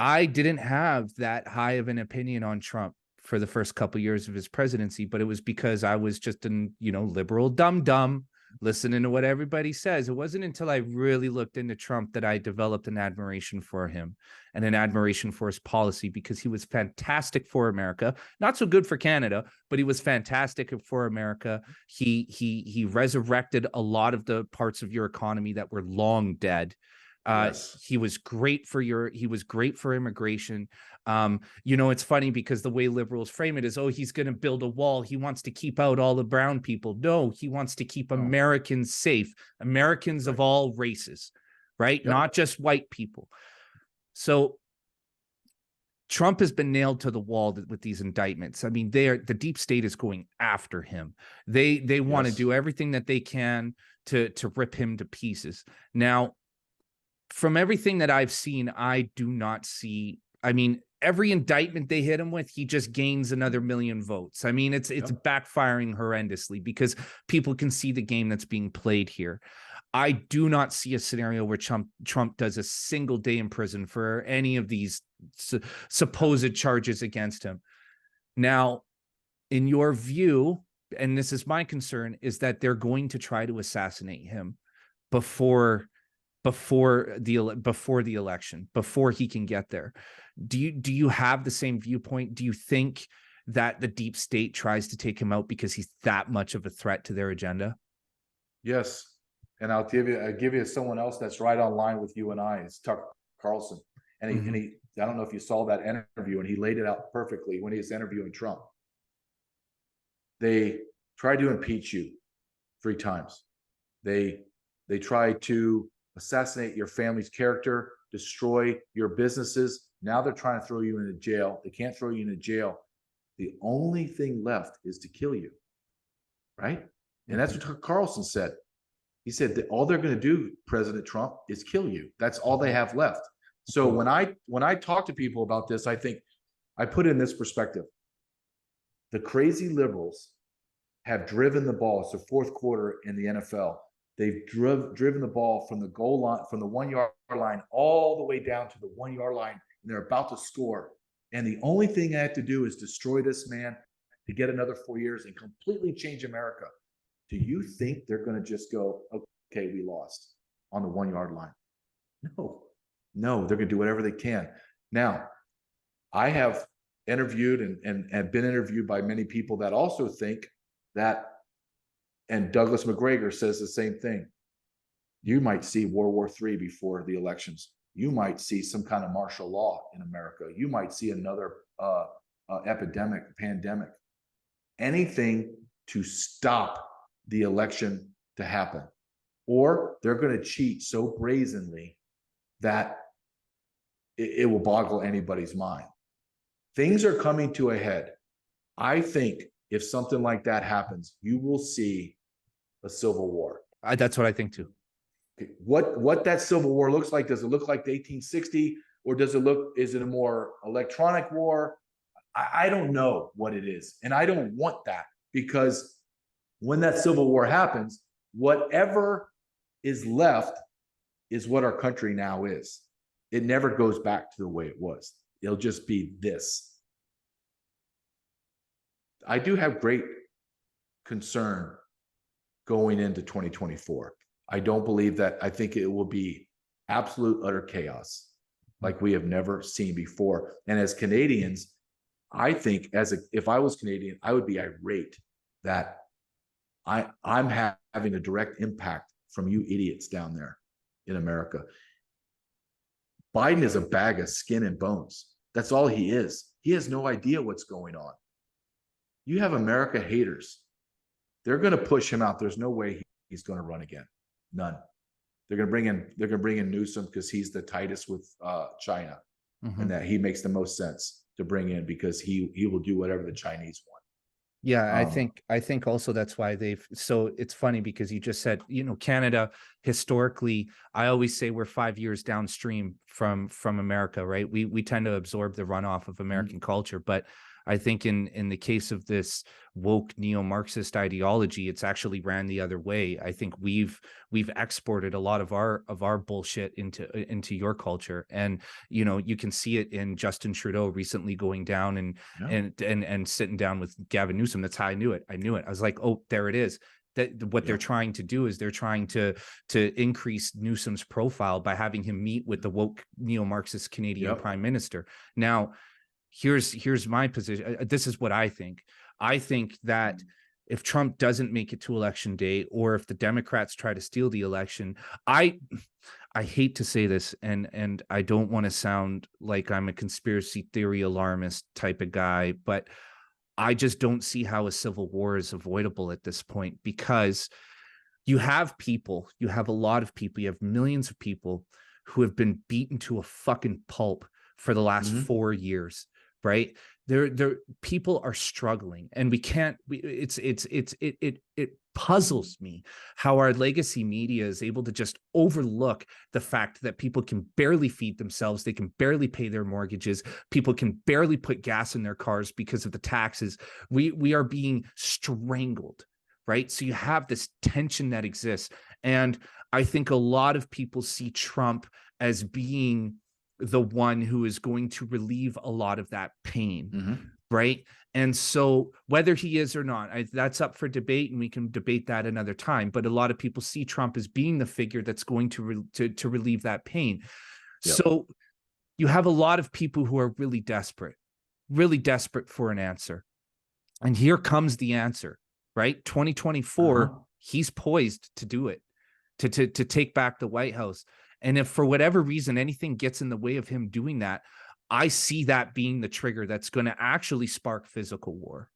I didn't have that high of an opinion on Trump for the first couple of years of his presidency, but it was because I was just an, liberal dumb listening to what everybody says. It wasn't until I really looked into Trump that I developed an admiration for him and an admiration for his policy, because he was fantastic for America, not so good for Canada, but he was fantastic for America. He resurrected a lot of the parts of your economy that were long dead. Yes. He was great for immigration. It's funny because the way liberals frame it is, oh, he's going to build a wall. He wants to keep out all the brown people. No, he wants to keep Americans safe, Americans of all races, right? Yep. Not just white people. So Trump has been nailed to the wall with these indictments. I mean, the deep state is going after him. They want to do everything that they can to rip him to pieces. Now, from everything that I've seen, I do not see. I mean, every indictment they hit him with, he just gains another million votes. I mean, it's backfiring horrendously because people can see the game that's being played here. I do not see a scenario where Trump does a single day in prison for any of these supposed charges against him. Now, in your view, and this is my concern, is that they're going to try to assassinate him before the election, before he can get there. Do you have the same viewpoint? Do you think that the deep state tries to take him out because he's that much of a threat to their agenda? Yes. And I'll give you someone else that's right on line with you and I. It's Tucker Carlson. And he I don't know if you saw that interview, and he laid it out perfectly when he was interviewing Trump. They tried to impeach you 3 times. They tried to assassinate your family's character, destroy your businesses. Now they're trying to throw you into jail. They can't throw you into jail. The only thing left is to kill you. Right? And that's what Tucker Carlson said. He said that all they're going to do, President Trump, is kill you. That's all they have left. So when I talk to people about this, I think I put it in this perspective. The crazy liberals have driven the ball. It's the 4th quarter in the NFL. They've driven the ball from the goal line, from the 1-yard line, all the way down to the 1-yard line, and they're about to score. And the only thing I have to do is destroy this man to get another 4 years and completely change America. Do you think they're going to just go, okay, we lost on the 1-yard line? No, they're going to do whatever they can. Now, I have interviewed and have been interviewed by many people that also think that, and Douglas McGregor says the same thing. You might see World War III before the elections. You might see some kind of martial law in America. You might see another epidemic, pandemic, anything to stop the election to happen. Or they're going to cheat so brazenly that it will boggle anybody's mind. Things are coming to a head. I think if something like that happens, you will see a civil war. That's what I think too. Okay. What that civil war looks like? Does it look like the 1860, or is it a more electronic war? I don't know what it is. And I don't want that, because when that civil war happens, whatever is left is what our country now is. It never goes back to the way it was. It'll just be this. I do have great concern going into 2024. I don't believe that. I think it will be absolute utter chaos like we have never seen before. And as Canadians, I think if I was Canadian, I would be irate that I'm having a direct impact from you idiots down there in America. Biden is a bag of skin and bones. That's all he is. He has no idea what's going on. You have America haters. They're going to push him out. There's no way he's going to run again. None. They're going to bring in Newsom because he's the tightest with China, and that he makes the most sense to bring in, because he will do whatever the Chinese want. Yeah, I think also that's why so it's funny because you just said, Canada historically, I always say we're 5 years downstream from America, right? We tend to absorb the runoff of American culture, but I think in the case of this woke neo-Marxist ideology, it's actually ran the other way. I think we've exported a lot of our bullshit into your culture, and you can see it in Justin Trudeau recently going down and sitting down with Gavin Newsom. That's how I knew it. I was like, oh, there it is. That what they're trying to do is they're trying to increase Newsom's profile by having him meet with the woke neo-Marxist Canadian Prime Minister. Now, here's my position. This is what I think. I think that if Trump doesn't make it to election day, or if the Democrats try to steal the election, I I hate to say this, and I don't want to sound like I'm a conspiracy theory alarmist type of guy, but I just don't see how a civil war is avoidable at this point, because you have a lot of people, you have millions of people who have been beaten to a fucking pulp for the last 4 years, right? They're people are struggling, and it puzzles me how our legacy media is able to just overlook the fact that people can barely feed themselves, they can barely pay their mortgages, people can barely put gas in their cars because of the taxes. We are being strangled, right? So you have this tension that exists. And I think a lot of people see Trump as being the one who is going to relieve a lot of that pain, right? And so whether he is or not, that's up for debate, and we can debate that another time. But a lot of people see Trump as being the figure that's going to relieve that pain. Yep. So you have a lot of people who are really desperate for an answer. And here comes the answer, right? 2024, he's poised to do it, to take back the White House. And if for whatever reason anything gets in the way of him doing that, I see that being the trigger that's going to actually spark physical war.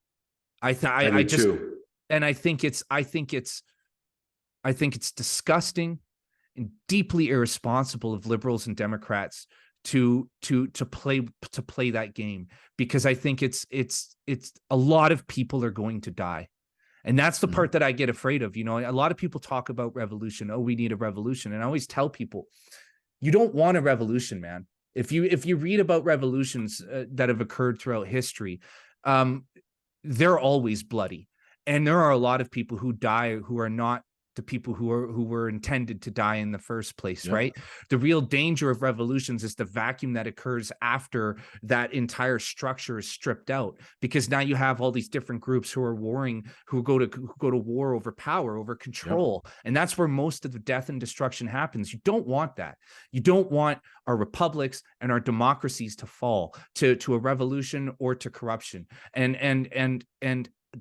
I think it's disgusting and deeply irresponsible of liberals and Democrats to play that game, because I think it's a lot of people are going to die. And that's the part that I get afraid of. You know, a lot of people talk about revolution. Oh, we need a revolution. And I always tell people, you don't want a revolution, man. If you read about revolutions that have occurred throughout history, they're always bloody. And there are a lot of people who die who are not the people who were intended to die in the first place, right? The real danger of revolutions is the vacuum that occurs after that entire structure is stripped out, because now you have all these different groups who are warring, who go to war over power, over control, and that's where most of the death and destruction happens. You don't want that. You don't want our republics and our democracies to fall to a revolution or to corruption, and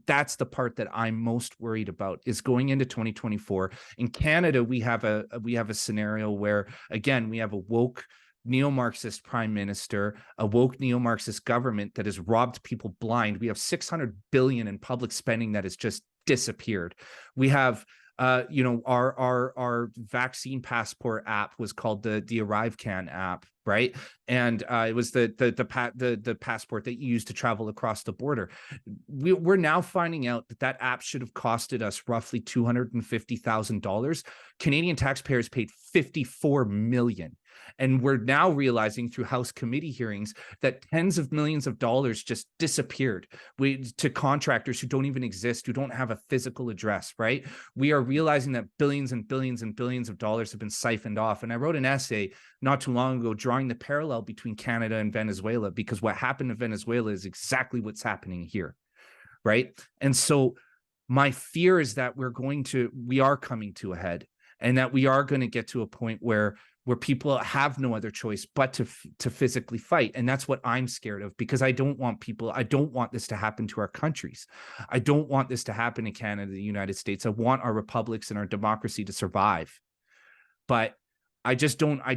that's the part that I'm most worried about, is going into 2024. In Canada, we have a scenario where, again, we have a woke neo-Marxist prime minister, a woke neo-Marxist government that has robbed people blind. We have $600 billion in public spending that has just disappeared. We have our vaccine passport app was called the ArriveCan app, right? And it was the passport that you use to travel across the border. We're now finding out that app should have costed us roughly $250,000. Canadian taxpayers paid $54 million. And we're now realizing through House committee hearings that tens of millions of dollars just disappeared to contractors who don't even exist, who don't have a physical address, right? We are realizing that billions and billions and billions of dollars have been siphoned off. And I wrote an essay not too long ago drawing the parallel between Canada and Venezuela, because what happened in Venezuela is exactly what's happening here, right? And so my fear is that we are coming to a head, and that we are going to get to a point where people have no other choice but to physically fight. And that's what I'm scared of, because I don't want this to happen to our countries. I don't want this to happen in Canada, the United States. I want our republics and our democracy to survive. But I just don't, I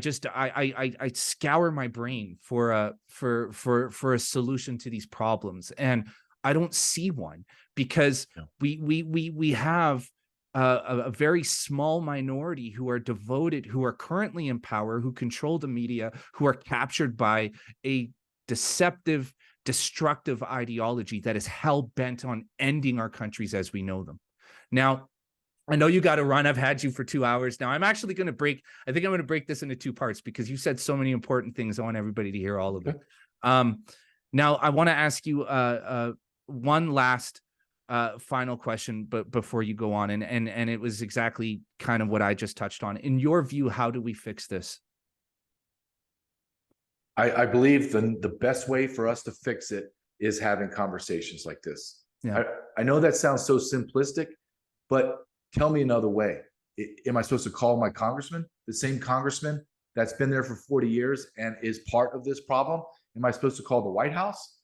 scour my brain for a solution to these problems. And I don't see one, because we have a very small minority who are devoted, who are currently in power, who control the media, who are captured by a deceptive, destructive ideology that is hell-bent on ending our countries as we know them. Now, I know you got to run. I've had you for 2 hours now. I'm actually going to I think I'm going to break this into two parts, because you said so many important things. I want everybody to hear all of it. Now, I want to ask you one last final question, but before you go on, and it was exactly kind of what I just touched on. In your view, how do we fix this? I believe the best way for us to fix it is having conversations like this. Yeah. I know that sounds so simplistic, but tell me another way. Am I supposed to call my congressman, the same congressman that's been there for 40 years and is part of this problem? Am I supposed to call the White House?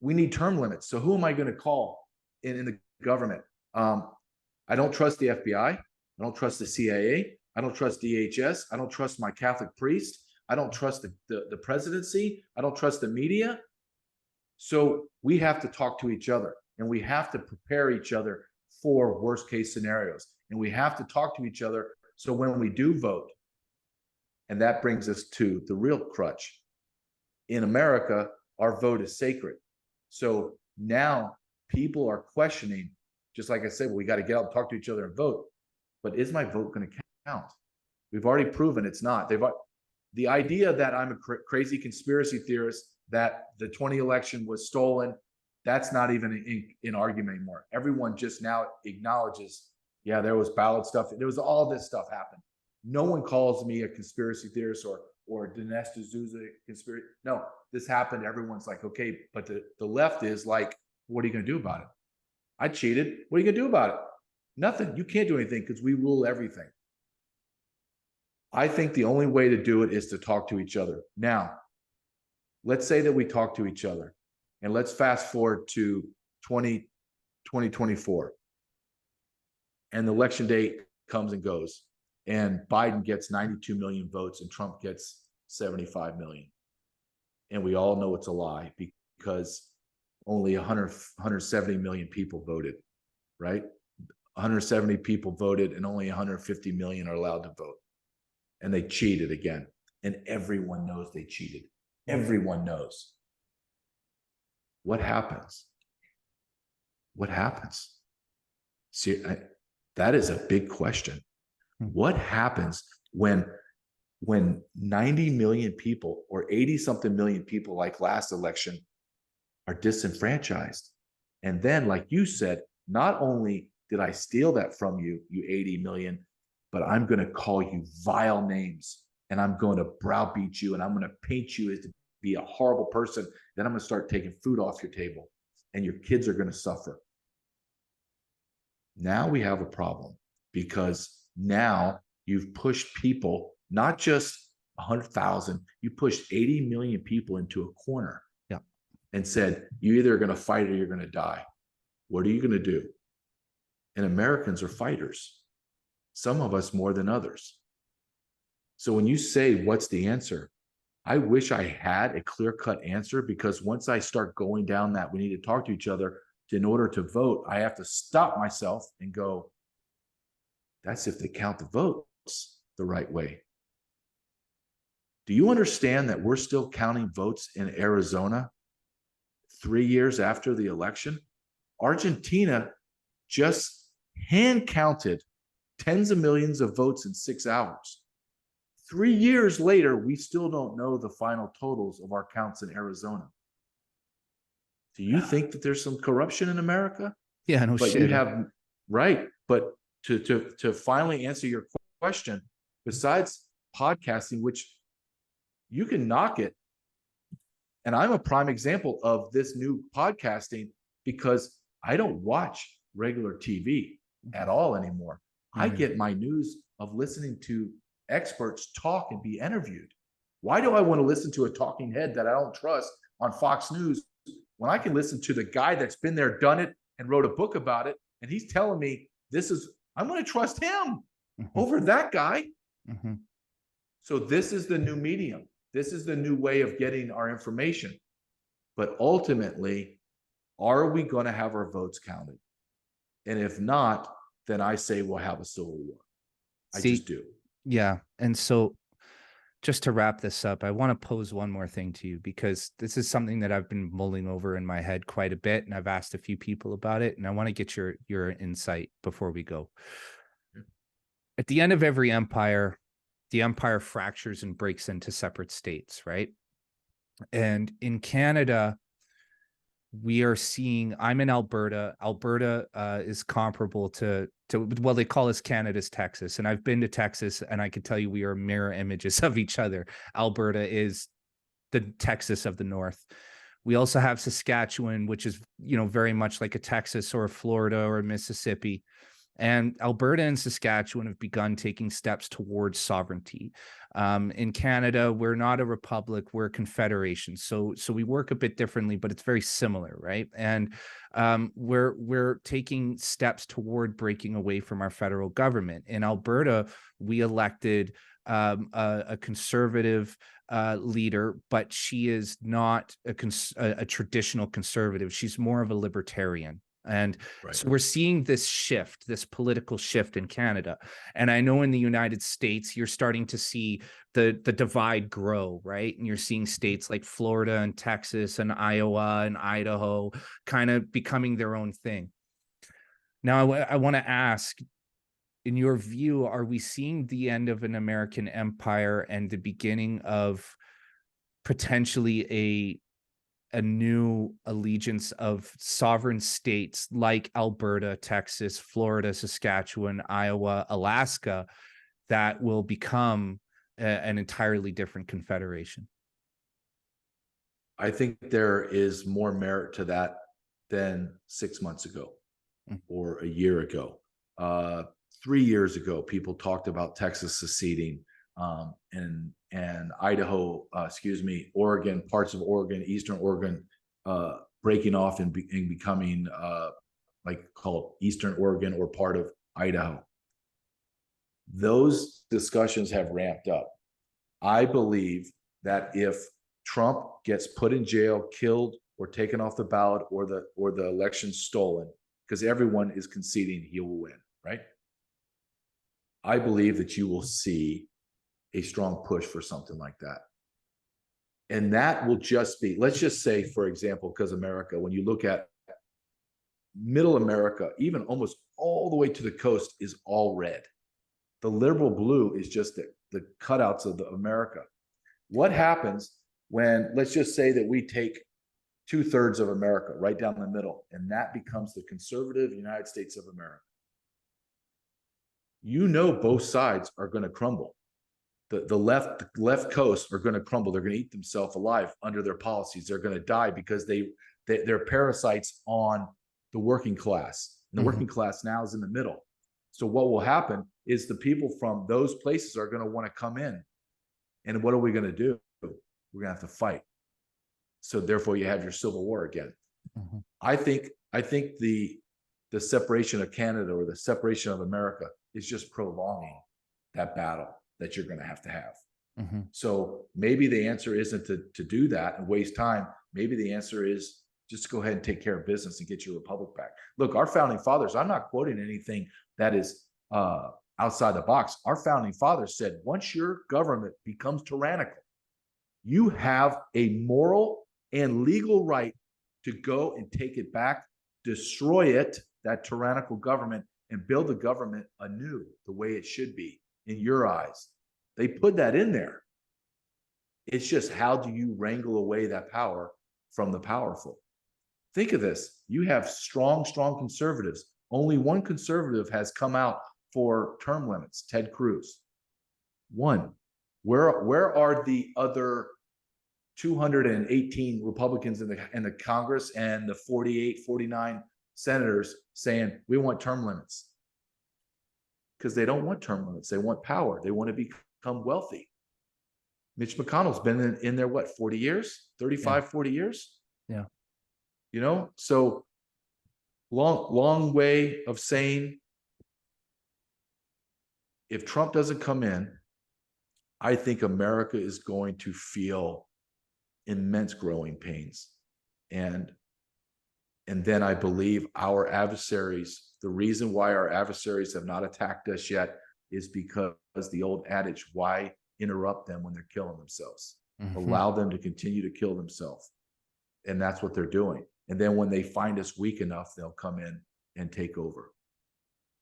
We need term limits. So who am I going to call in the government? I don't trust the FBI. I don't trust the CIA. I don't trust DHS. I don't trust my Catholic priest. I don't trust the presidency. I don't trust the media. So we have to talk to each other, and we have to prepare each other for worst case scenarios. And we have to talk to each other. So when we do vote, and that brings us to the real crutch. In America, our vote is sacred. So now people are questioning, just like I said, well, we got to get out and talk to each other and vote. But is my vote going to count? We've already proven it's not. The idea that I'm a crazy conspiracy theorist, that the 2020 election was stolen, that's not even in argument anymore. Everyone just now acknowledges, yeah, there was ballot stuff. There was all this stuff happened. No one calls me a conspiracy theorist or Dinesh D'Souza conspiracy. No, this happened. Everyone's like, okay, but the left is like, what are you going to do about it? I cheated. What are you going to do about it? Nothing. You can't do anything because we rule everything. I think the only way to do it is to talk to each other. Now, let's say that we talk to each other, and let's fast forward to 2024. And the election day comes and goes, and Biden gets 92 million votes and Trump gets 75 million. And we all know it's a lie because only 170 million people voted, right? 170 people voted and only 150 million are allowed to vote. And they cheated again. And everyone knows they cheated. Everyone knows. What happens? What happens? See, that is a big question. What happens when 90 million people or 80 something million people, like last election, are disenfranchised? And then, like you said, not only did I steal that from you, you 80 million, but I'm going to call you vile names, and I'm going to browbeat you, and I'm going to paint you as to be a horrible person. Then I'm going to start taking food off your table, and your kids are going to suffer. Now we have a problem, because now you've pushed people, not just 100,000, you pushed 80 million people into a corner. Yeah. And said, you're either going to fight or you're going to die. What are you going to do? And Americans are fighters. Some of us more than others. So when you say, what's the answer? I wish I had a clear-cut answer, because once I start going down that we need to talk to each other in order to vote, I have to stop myself and go, that's if they count the votes the right way. Do you understand that we're still counting votes in Arizona 3 years after the election? Argentina just hand counted tens of millions of votes in 6 hours. 3 years later, we still don't know the final totals of our counts in Arizona. Do you think that there's some corruption in America? Yeah, no But shit. you have, right. But to finally answer your question, besides podcasting, which you can knock it, and I'm a prime example of this new podcasting, because I don't watch regular TV at all anymore. I get my news of listening to experts talk and be interviewed. Why do I want to listen to a talking head that I don't trust on Fox News when I can listen to the guy that's been there, done it, and wrote a book about it, and he's telling me I'm going to trust him over that guy. So this is the new medium. This is the new way of getting our information. But ultimately, are we going to have our votes counted? And if not, then I say we'll have a civil war. I just do. Yeah. And so just to wrap this up, I want to pose one more thing to you, because this is something that I've been mulling over in my head quite a bit, and I've asked a few people about it, and I want to get your insight before we go. At the end of every empire, the empire fractures and breaks into separate states, right? And in Canada, we are seeing, I'm in Alberta. Alberta is comparable to, well, they call us Canada's Texas. And I've been to Texas, and I can tell you we are mirror images of each other. Alberta is the Texas of the North. We also have Saskatchewan, which is, very much like a Texas or a Florida or a Mississippi. And Alberta and Saskatchewan have begun taking steps towards sovereignty. In Canada, we're not a republic, we're a confederation. So we work a bit differently, but it's very similar, right? And we're taking steps toward breaking away from our federal government. In Alberta, we elected a conservative leader, but she is not a traditional conservative. She's more of a libertarian. And so we're seeing this shift, this political shift in Canada. And I know in the United States, you're starting to see the divide grow, right? And you're seeing states like Florida and Texas and Iowa and Idaho kind of becoming their own thing. Now, I want to ask, in your view, are we seeing the end of an American empire and the beginning of potentially a new allegiance of sovereign states like Alberta, Texas, Florida, Saskatchewan, Iowa, Alaska, that will become an entirely different confederation? I think there is more merit to that than 6 months ago or a year ago. 3 years ago, people talked about Texas seceding, and Idaho, Oregon, parts of Oregon, Eastern Oregon, breaking off and becoming called Eastern Oregon or part of Idaho. Those discussions have ramped up. I believe that if Trump gets put in jail, killed, or taken off the ballot, or the election stolen, because everyone is conceding he will win, right? I believe that you will see a strong push for something like that. And that will just be, let's just say, for example, because America, when you look at middle America, even almost all the way to the coast, is all red. The liberal blue is just the cutouts of America. What happens when, let's just say that we take 2/3 of America right down the middle, and that becomes the conservative United States of America? You know, both sides are going to crumble. The left coast are going to crumble. They're going to eat themselves alive under their policies. They're going to die because they're parasites on the working class. And the working class now is in the middle. So what will happen is the people from those places are going to want to come in. And what are we going to do? We're going to have to fight. So therefore, you have your civil war again. I think the separation of Canada or the separation of America is just prolonging that battle that you're going to have. So maybe the answer isn't to do that and waste time. Maybe the answer is just go ahead and take care of business and get your republic back. Look, our founding fathers, I'm not quoting anything that is outside the box. Our founding fathers said, once your government becomes tyrannical, you have a moral and legal right to go and take it back, destroy it, that tyrannical government, and build the government anew the way it should be in your eyes. They put that in there. It's just, how do you wrangle away that power from the powerful? Think of this. You have strong conservatives. Only one conservative has come out for term limits, Ted Cruz. One. Where are the other 218 Republicans in the Congress and the 48, 49 senators saying we want term limits? Because they don't want term limits. They want power. They want to become wealthy. Mitch McConnell's been in there, 40 years, 35, 40 years. Yeah. You know, so long way of saying, if Trump doesn't come in, I think America is going to feel immense growing pains. And then I believe our adversaries, the reason why our adversaries have not attacked us yet is because the old adage, why interrupt them when they're killing themselves? Allow them to continue to kill themselves. And that's what they're doing. And then when they find us weak enough, they'll come in and take over.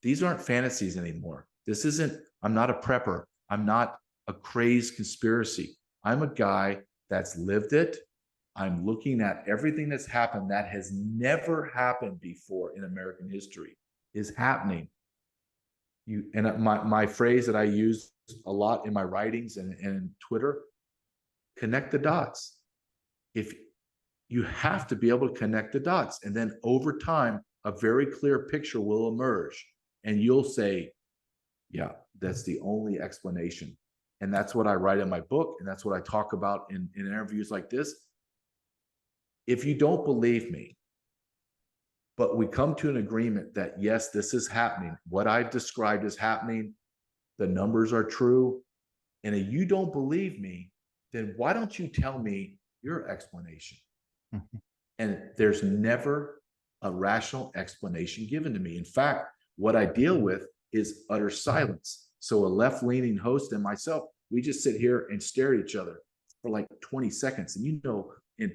These aren't fantasies anymore. This isn't, I'm not a prepper. I'm not a crazed conspiracy. I'm a guy that's lived it. I'm looking at everything that's happened that has never happened before in American history is happening. My phrase that I use a lot in my writings and Twitter, connect the dots. If you have to be able to connect the dots, and then over time, a very clear picture will emerge. And you'll say, yeah, that's the only explanation. And that's what I write in my book. And that's what I talk about in interviews like this. If you don't believe me, but we come to an agreement that, yes, this is happening. What I've described is happening. The numbers are true. And if you don't believe me, then why don't you tell me your explanation? Mhm. And there's never a rational explanation given to me. In fact, what I deal with is utter silence. So a left-leaning host and myself, we just sit here and stare at each other for like 20 seconds. And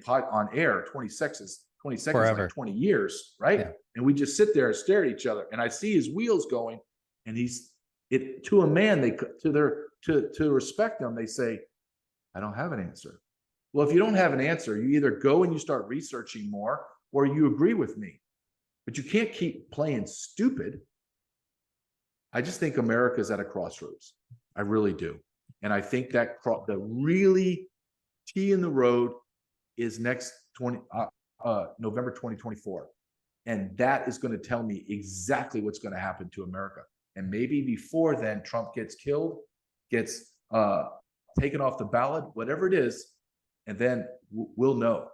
on air, 20 seconds Forever. like 20 years, right? Yeah. And we just sit there and stare at each other. And I see his wheels going, and to a man, to respect them, they say, I don't have an answer. Well, if you don't have an answer, you either go and you start researching more, or you agree with me. But you can't keep playing stupid. I just think America's at a crossroads. I really do. And I think that the really key in the road is next November 2024. And that is going to tell me exactly what's going to happen to America. And maybe before then, Trump gets killed, gets taken off the ballot, whatever it is, and then we'll know.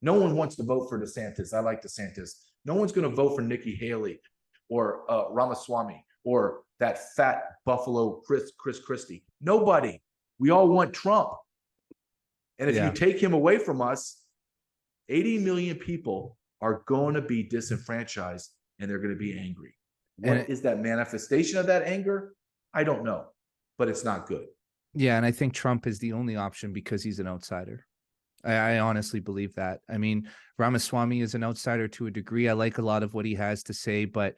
No one wants to vote for DeSantis. I like DeSantis. No one's going to vote for Nikki Haley or Ramaswamy or that fat Buffalo Chris Christie. Nobody. We all want Trump. And if you take him away from us, 80 million people are going to be disenfranchised, and they're going to be angry. What is that manifestation of that anger? I don't know, but it's not good. Yeah, and I think Trump is the only option because he's an outsider. I honestly believe that. I mean, Ramaswamy is an outsider to a degree. I like a lot of what he has to say, but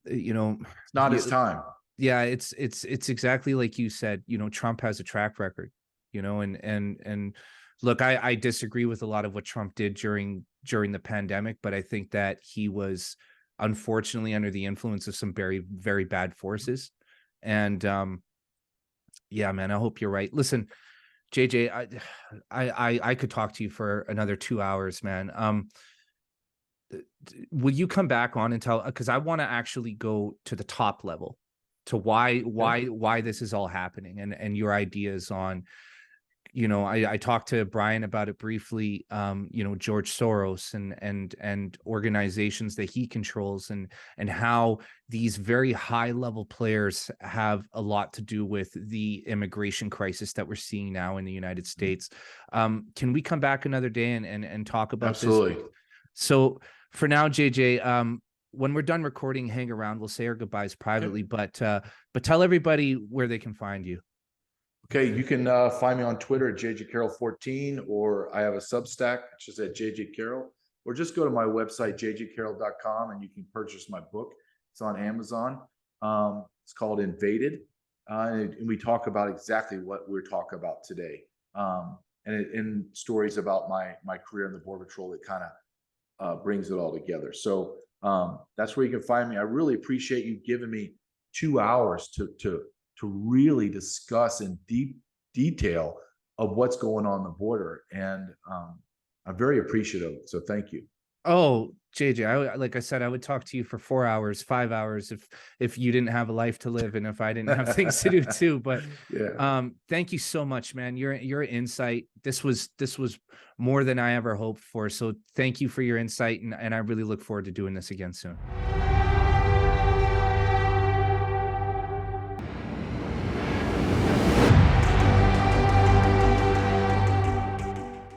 it's not his time. Yeah, it's exactly like you said. Trump has a track record. And look, I disagree with a lot of what Trump did during the pandemic, but I think that he was unfortunately under the influence of some very, very bad forces. And yeah, man, I hope you're right. Listen, JJ, I could talk to you for another 2 hours, man. Will you come back on and tell, because I want to actually go to the top level to why this is all happening, and your ideas on, I talked to Brian about it briefly, George Soros and organizations that he controls, and how these very high level players have a lot to do with the immigration crisis that we're seeing now in the United States. Can we come back another day and talk about Absolutely. this? So for now, JJ, when we're done recording, hang around. We'll say our goodbyes privately, but tell everybody where they can find you. Okay, you can find me on Twitter at JJCarrell14, or I have a Substack, which is at JJ Carrell, or just go to my website, jjcarrell.com, and you can purchase my book. It's on Amazon. It's called Invaded, and we talk about exactly what we're talking about today, and stories about my career in the Border Patrol that kind of brings it all together. So that's where you can find me. I really appreciate you giving me 2 hours to really discuss in deep detail of what's going on the border. And I'm very appreciative. So thank you. Oh, JJ, like I said, I would talk to you for 4 hours, 5 hours if you didn't have a life to live and if I didn't have things to do too. But thank you so much, man. Your insight. This was more than I ever hoped for. So thank you for your insight, and I really look forward to doing this again soon.